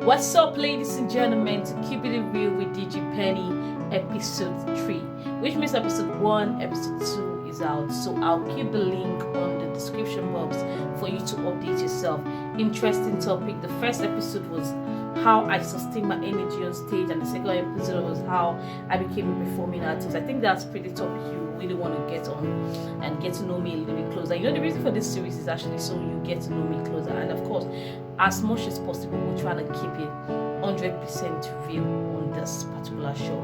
What's up, ladies and gentlemen? To keep it real with DJ Penny, episode 3, which means episode 1, episode 2 is out. So I'll keep the link on the description box for you to update yourself. Interesting topic. The first episode was how I sustain my energy on stage, and the second episode was how I became a performing artist. I think that's pretty topic you really want to get on and get to know me a little bit closer. You know, the reason for this series is actually so you get to know me closer, and of course, as much as possible, we're trying to keep it 100% real on this particular show.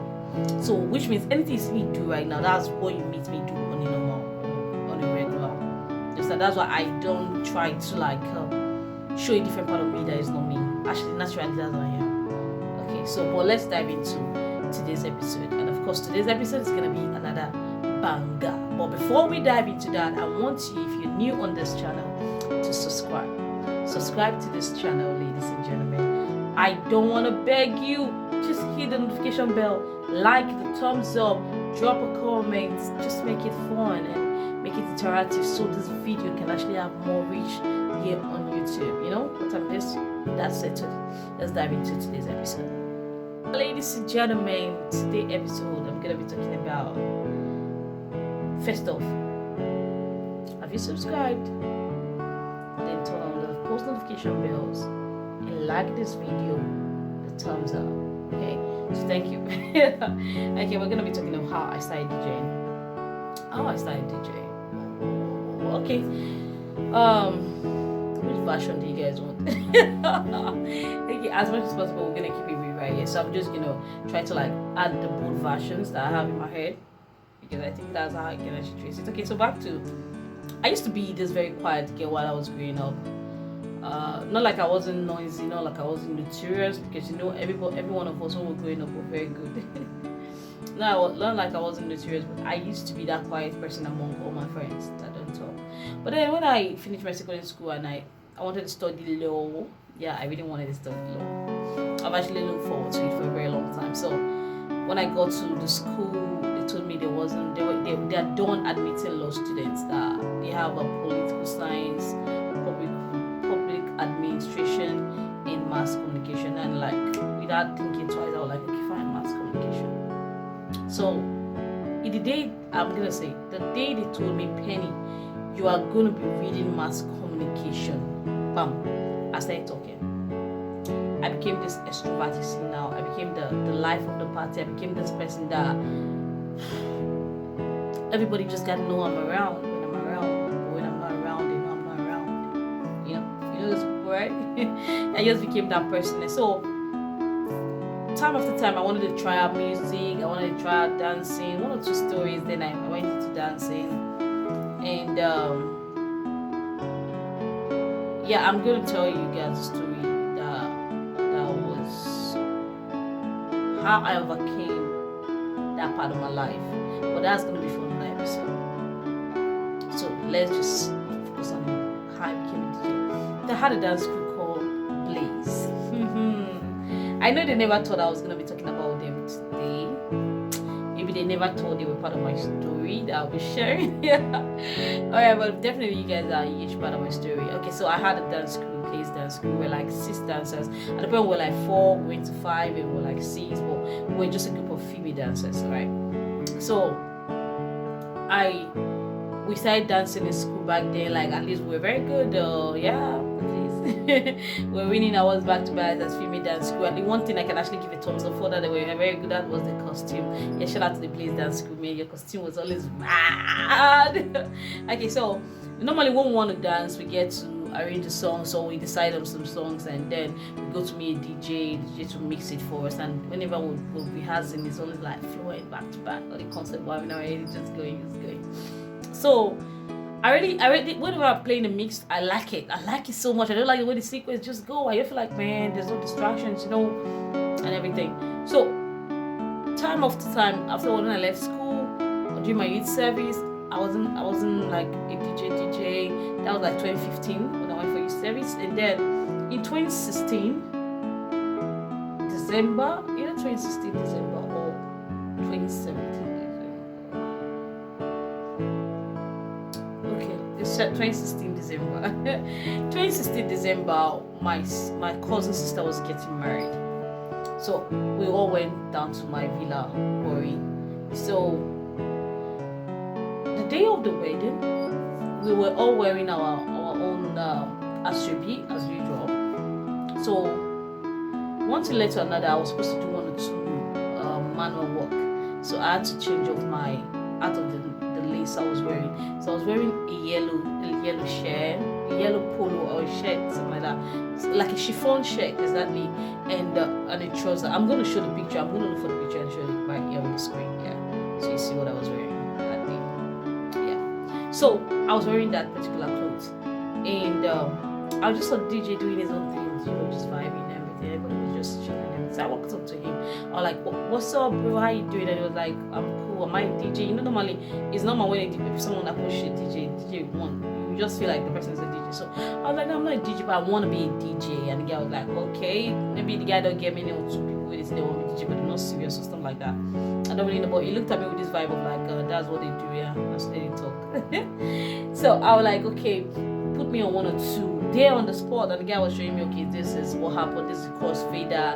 So, which means anything you see me do right now, that's what you meet me do on a normal, on a regular. So that's why I don't try to show a different part of me that is not me. Actually, naturally, that's what I am. Okay, so but let's dive into today's episode, and of course, today's episode is gonna be another banger. But before we dive into that, I want you, if you're new on this channel, to subscribe to this channel, ladies and gentlemen. I don't want to beg you, just hit the notification bell, like the thumbs up, drop a comment, just make it fun and make it interactive so this video can actually have more reach here on YouTube. You know what I'm this? That's it. Let's dive into today's episode. Ladies and gentlemen, today's episode I'm gonna be talking about, first off, have you subscribed? Then turn on the post notification bells and like this video, the thumbs up. Okay, so thank you. Okay, we're gonna be talking about how I started DJing. Okay, which version do you guys want? Okay, as much as possible, we're gonna keep it real right here. So I'm just gonna try to add the both versions that I have in my head, because I think that's how I can actually trace it. Okay, so back to, I used to be this very quiet girl while I was growing up. Not like I wasn't noisy, not like I wasn't notorious, because every one of us when we were growing up were very good. Not like I wasn't notorious, but I used to be that quiet person among all my friends that don't talk. But then when I finished my secondary school and I wanted to study law, yeah, I really wanted to study law. I've actually looked forward to it for a very long time. So when I got to the school, they told me they are done admitting law students, that they have a political science, public administration, and mass communication. And without thinking twice, I was like, okay, fine, mass communication. So the day, I'm gonna say, the day they told me, Penny, you are gonna be reading mass communication, bam, I started talking. I became this extroverted now. I became the life of the party. I became this person that everybody just got to know I'm around when I'm around. But when I'm not around, they know I'm not around. You know those people, right? I just became that person. And so time after time, I wanted to try out music. I wanted to try out dancing. 1 or 2 stories. Then I went into dancing, and yeah, I'm going to tell you guys a story that was how I overcame that part of my life. But that's going to be for another episode. So let's just focus on how I became a DJ. I had a dance crew called Blaze. I know they never thought I was going to be talking about them today. Maybe they never thought they were part of my story that I'll be sharing. Yeah. Alright, but definitely you guys are a huge part of my story. Okay, so I had a dance crew, Blaze dance crew. We were 6 dancers. At the point we were 4, we went to 5, and we were 6, but we were just a group of female dancers, right? So we started dancing in school back then. At least we were very good. Yeah, at least we're winning awards back to back as female dance crew. And the one thing I can actually give a thumbs up for that they were very good at was the costume. Yeah, shout out to the Blaze dance crew, man. Your costume was always mad. Okay, so normally when we want to dance, we get to arrange the songs, so we decide on some songs, and then we go to meet a DJ to mix it for us. And whenever we're rehearsing, it's always flowing back to back, or the concept we're having already just going. So I already whenever I'm playing the mix, I like it so much. I don't like the way the sequence just go. I feel like, man, there's no distractions, and everything. So time after time, after when I left school or during my youth service, I wasn't like a DJ. That was 2015 when I went for youth service. And then in 2016 December, either 2016 December or 2017 December. Okay, it's 2016 December. 2016 December, my cousin sister was getting married. So we all went down to my villa, Warri. So the day of the wedding, we were all wearing our own asoebi as usual. So one thing led to another. I was supposed to do 1 or 2 manual work. So I had to change out of the lace I was wearing. So I was wearing a yellow shirt, a yellow polo or a shirt, something like that. So like a chiffon shirt, exactly, and a trouser. I'm gonna show the picture. I'm gonna look for the picture and show it right here on the screen. Yeah, so you see what I was wearing that day. Yeah, so I was wearing that particular clothes, and I was just saw DJ doing his own things, just vibing and everything. Everybody was just chilling. So I walked up to him. I was like, "What's up, bro? How you doing?" And he was like, "I'm cool. Am I a DJ?" Normally it's normal when someone approaches DJ one, you just feel like the person is a DJ. So I was like, "No, I'm not a DJ, but I want to be a DJ." And the guy was like, "Okay, maybe the guy don't get me 1 or 2 people with they want me to DJ, but they're not serious or something like that." I don't really know, but he looked at me with this vibe of like, "That's what they do, yeah." That's what they talk. So I was like, "Okay, put me on 1 or 2." There on the spot, and the guy was showing me, okay, this is what happened, this is crossfader.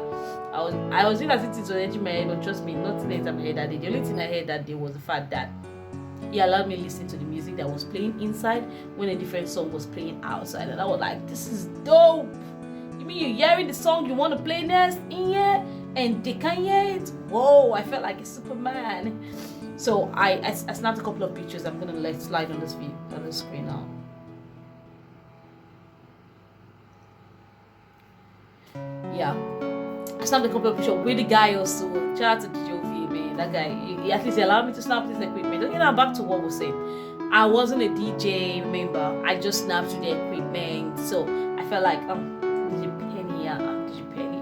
I was doing as it is already my head, but trust me, nothing entered my head that day. The only thing I heard that day was the fact that he allowed me to listen to the music that was playing inside when a different song was playing outside, and I was like, this is dope. You mean you're hearing the song you want to play next in here and they can't hear it? Whoa, I felt like a Superman. So I snapped a couple of pictures. I'm gonna let slide on this on the screen now. Yeah, I snapped a couple of pictures with the guy also. Shout out to DJ OV, man. That guy, he at least allowed me to snap this equipment. You know, back to what we're saying. I wasn't a DJ, remember. I just snapped to the equipment. So I felt like, DJ Penny, DJ Penny.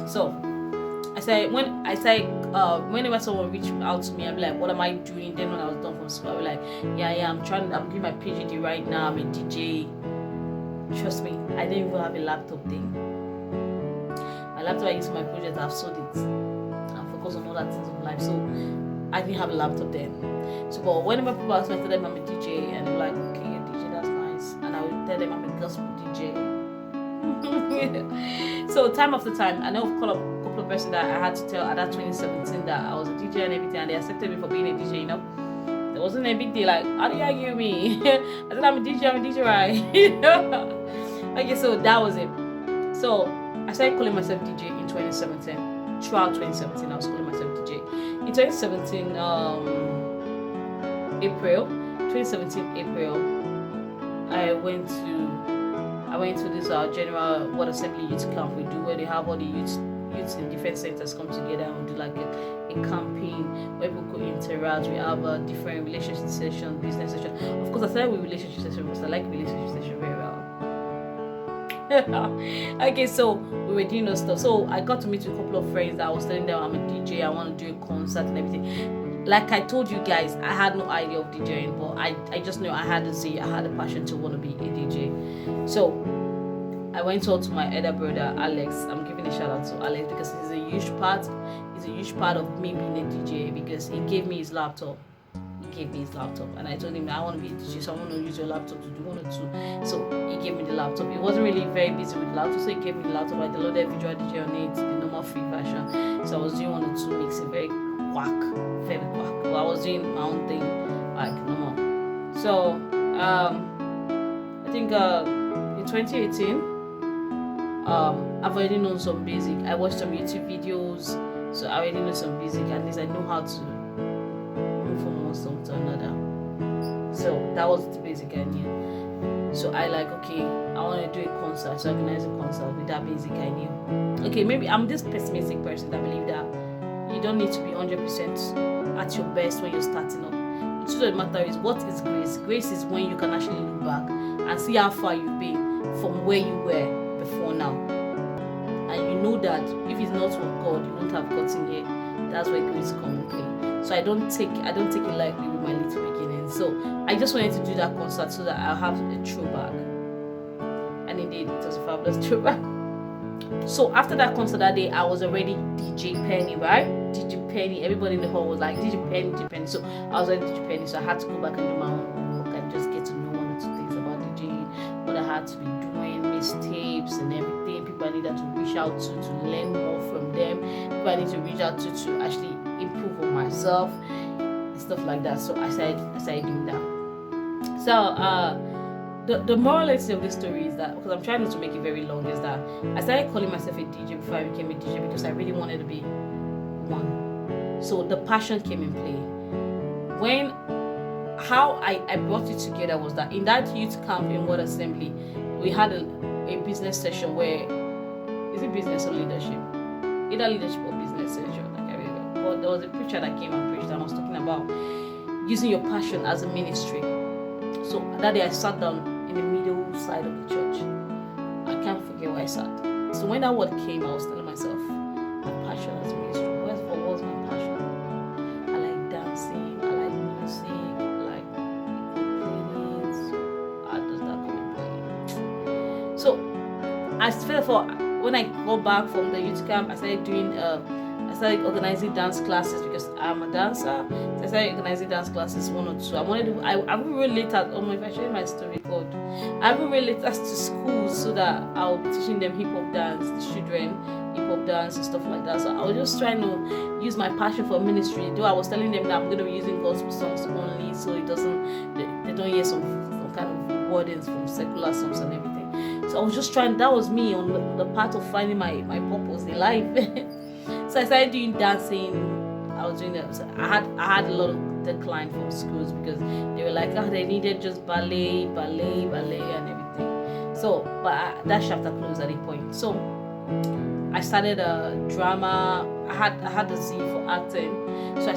So whenever someone reached out to me, I'd be like, what am I doing? Then when I was done from school, I'd be like, I'm doing my PhD right now. I'm a DJ. Trust me, I didn't even have a laptop thing. My laptop I use for my project, I've sold it and focused on other things in life. So I didn't have a laptop then. So but whenever people ask me, I tell them I'm a DJ, and they're like, okay, a DJ, that's nice. And I would tell them I'm a gospel DJ. So time after time, I know I've called up a couple of persons that I had to tell at that 2017 that I was a DJ and everything, and they accepted me for being a DJ, you know. It wasn't a big deal, like, how do you argue with me? I said I'm a DJ, right? Okay, so that was it. So I started calling myself DJ in 2017. Throughout 2017, I was calling myself DJ. In 2017, April, I went to this general Word Assembly youth camp we do, where they have all the youths in different centers come together and do like a campaign where people could interact. We have a different relationship session, business session. Of course, I started with relationship session because I like relationship session very well. Okay, so we were doing those stuff. So I got to meet with a couple of friends that I was telling them I'm a DJ, I want to do a concert and everything. Like I told you guys, I had no idea of DJing, but I just knew I had a passion to want to be a DJ. So I went out to my elder brother Alex. I'm giving a shout out to Alex because he's a huge part of me being a DJ, because he gave me his laptop. And I told him I want to be a DJ, so I want to use your laptop to do 1 or 2. So he gave me the laptop. He wasn't really very busy with the laptop, so he gave me the laptop. I downloaded Visual DJ on it, the normal free version. So I was doing 1 or 2 mixing, very quack. Well, I was doing my own thing, like normal. So I think in 2018, I've already known some basic. I watched some YouTube videos, so I already know some basic. At least I know how to move from one song to another. So that was the basic I knew. So I like, okay, I want to do a concert, so I organize a concert with that basic I knew. Okay, maybe I'm this pessimistic person that believe that you don't need to be 100% at your best when you're starting up. The truth of the matter is, what is grace? Grace is when you can actually look back and see how far you've been from where you were before now, and you know that if it's not from God, you won't have gotten here. That's where grace comes in play. So I don't take it lightly with my little beginning. So I just wanted to do that concert so that I'll have a throwback, and indeed it was a fabulous throwback. So after that concert that day, I was already DJ Penny, right? DJ Penny. Everybody in the hall was like DJ Penny, DJ Penny. So I was already DJ Penny. So I had to go back and do my own work and just get to know 1 or 2 things about DJing, what I had to be doing, tapes and everything. People I needed to reach out to learn more from them. People I need to reach out to actually improve on myself and stuff like that. So I started doing that. So the morality of this story is that, because I'm trying not to make it very long, is that I started calling myself a DJ before I became a DJ because I really wanted to be one. So the passion came in play. How I brought it together was that in that youth camp in Word Assembly, we had a business session where, is it business or leadership? Either leadership or business session, I can't remember. But there was a preacher that came and preached and was talking about using your passion as a ministry. So that day I sat down in the middle side of the church. I can't forget where I sat. So when that word came, I was telling myself, my passion as a ministry. What was my passion? I like dancing, I like music, I like playlists. How does that come in play? So I felt for when I got back from the youth camp, I started organizing dance classes because I'm a dancer. So I started organizing dance classes, 1 or 2. I will relate at, if I show you my story code, I will relate us to schools so that I'll be teaching them hip hop dance, the children, hip hop dance and stuff like that. So I was just trying to use my passion for ministry. Though I was telling them that I'm going to be using gospel songs only, so it doesn't, they don't hear some kind of wordings from secular songs and everything. So I was just trying, that was me on the path of finding my purpose in life. So I started doing dancing. I was doing that. So I had a lot of decline from schools because they were like, they needed just ballet and everything. So, but that chapter closed at a point. So I started a drama. I had the Z for acting. So I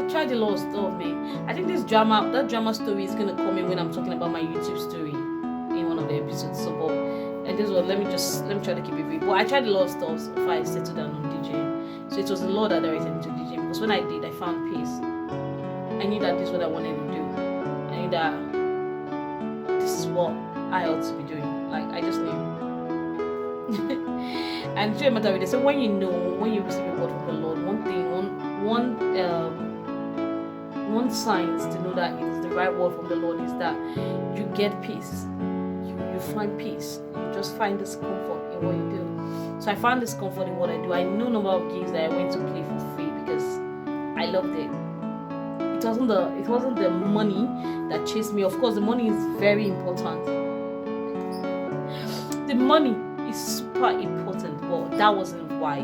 tried a lot of stuff, man. I think that drama story is gonna come in when I'm talking about my YouTube story in one of the episodes. So, but and this one, let me try to keep it brief. But I tried a lot of stuff before I settled down on DJing. So it was the Lord that directed me to DJing, because when I did, I found peace. I knew that this is what I wanted to do. I knew that this is what I ought to be doing. Like, I just knew. And to matter with it. So when you receive a word from the Lord, one signs to know that it is the right word from the Lord is that you get peace. You find peace. You just find this comfort in what you do. So I found this comfort in what I do. I know a number of gigs that I went to play for free because I loved it. It wasn't the money that chased me. Of course, the money is very important. The money is super important, but that wasn't why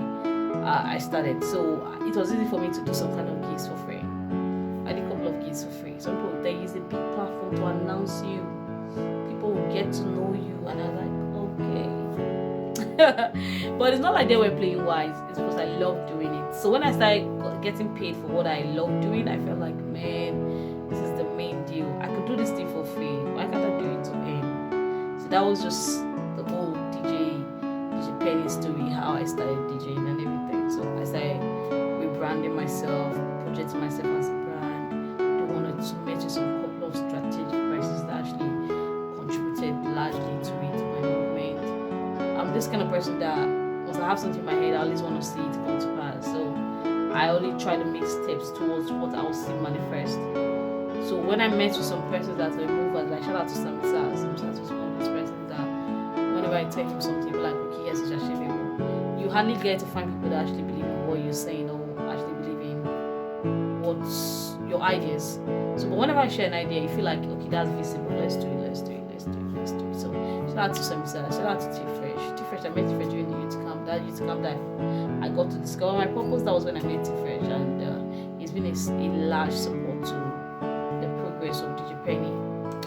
I started. So it was easy for me to do some kind of gigs for free. I did a couple of gigs for free. Some people, they use a big platform to announce you. People will get to know you, and I was like, okay. But it's not like they were playing wise. It's because I love doing it. So when I started getting paid for what I love doing, I felt like, man, this is the main deal. I could do this thing for free. Why can't I do it to earn? So that was just the whole DJ Penny story, how I started DJing and everything. So I started rebranding myself, projecting myself as a brand. I wanted to mention some couple of strategic prices that actually contributed largely to it, my movement. I'm this kind of person that once I have something in my head, I always want to see it come to pass. So I only try to make steps towards what I will see manifest. So when I met with some persons that were movers, like shout out to Samisa was one of those persons that whenever I tell him something, people like, okay, yes, it's achievable. You hardly get to find people that actually believe in what you're saying or actually believe in what's your ideas. So, but whenever I share an idea, you feel like, okay, that's visible, let's do it. So, shout out to Samisa, shout out to T-Fresh. I met T-Fresh during the youth camp. That youth camp that I got to discover my purpose, that was when I met T-Fresh, and it's been a large support to the progress of DJ Penny.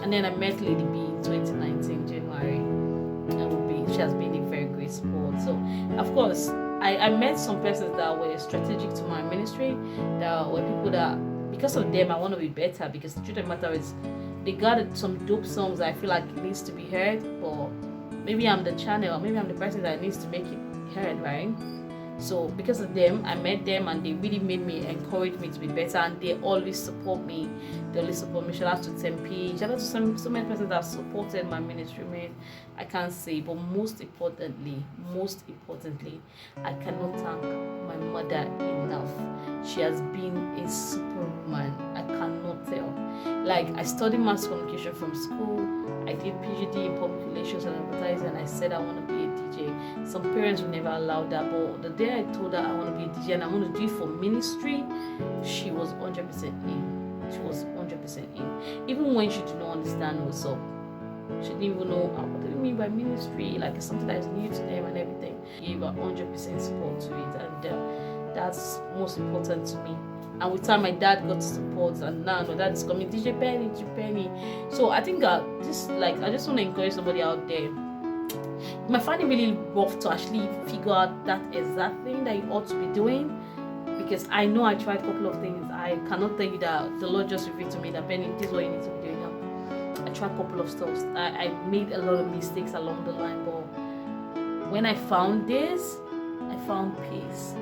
And then I met Lady B in 2019, January. She has been a very great support. So, of course, I met some persons that were strategic to my ministry. That were people that, because of them, I want to be better. Because the truth of the matter is, they got some dope songs that I feel like it needs to be heard. But maybe I'm the channel, maybe I'm the person that needs to make it heard, right? So because of them, I met them and they really made me, encourage me to be better, and they always support me. They always support me. Shout out to Tempe. Shout out to so many persons that have supported my ministry, man. I can't say, but most importantly, I cannot thank my mother enough. She has been a superwoman. I cannot tell. Like, I studied mass communication from school. I did PhD in public relations and advertising, and I said I want to be a DJ. Some parents will never allow that, but the day I told her I want to be a DJ and I want to do it for ministry, she was 100% in. She was 100% in. Even when she did not understand what's up. She didn't even know what do you mean by ministry, like it's something that is new to them and everything. She gave her 100% support to it, and that's most important to me. And with time, my dad got support, and now my dad is coming, DJ Penny. So I think this, like, I just want to encourage somebody out there. You might find it really rough to actually figure out that exact thing that you ought to be doing, because I know I tried a couple of things. I cannot tell you that the Lord just revealed to me that Penny, this is what you need to be doing now. I tried a couple of stuff. I made a lot of mistakes along the line, but when I found this, I found peace.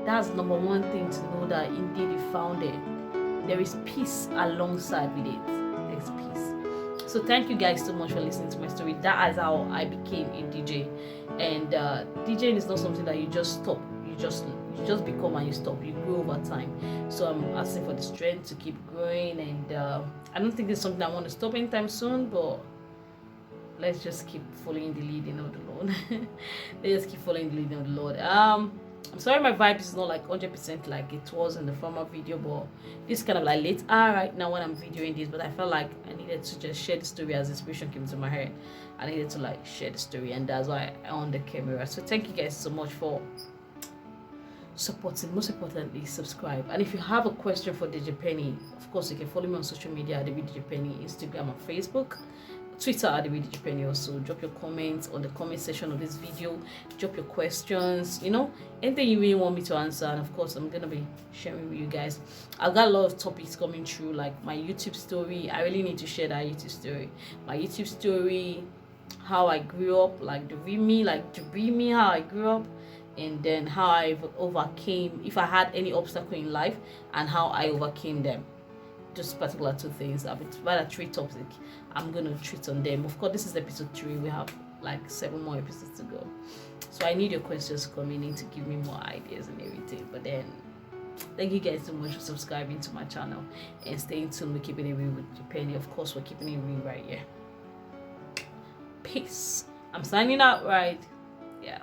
That's number one thing to know, that indeed you found it. There is peace alongside with it. There's peace. So thank you guys so much for listening to my story. That is how I became a DJ. And DJing is not something that you just stop. You just become and you stop. You grow over time. So I'm asking for the strength to keep growing, and I don't think it's something I want to stop anytime soon, but let's just keep following the leading of the Lord. Let's keep following the leading of the Lord. I'm sorry my vibe is not like 100% like it was in the former video, but this is kind of like late right now when I'm videoing this, but I felt like I needed to just share the story as inspiration came to my head. I needed to like share the story, and that's why I on the camera. So thank you guys so much for supporting. Most importantly, subscribe. And if you have a question for DJ Penny, of course you can follow me on social media at DJ Penny, Instagram and Facebook, Twitter at DJ Penny. Also drop your comments on the comment section of this video. Drop your questions, anything you really want me to answer, and of course I'm gonna be sharing with you guys. I've got a lot of topics coming through, like my YouTube story. I really need to share that YouTube story. My YouTube story, how I grew up, like the real me, how I grew up, and then how I overcame, if I had any obstacle in life, and how I overcame them. Just particular two things. I've rather 3 topics. I'm gonna treat on them. Of course, this is episode 3. We have like 7 more episodes to go. So I need your questions coming in to give me more ideas and everything. But then, thank you guys so much for subscribing to my channel and staying tuned. We're keeping it real with Penny. Of course, we're keeping it real right here. Peace. I'm signing out, right? Yeah.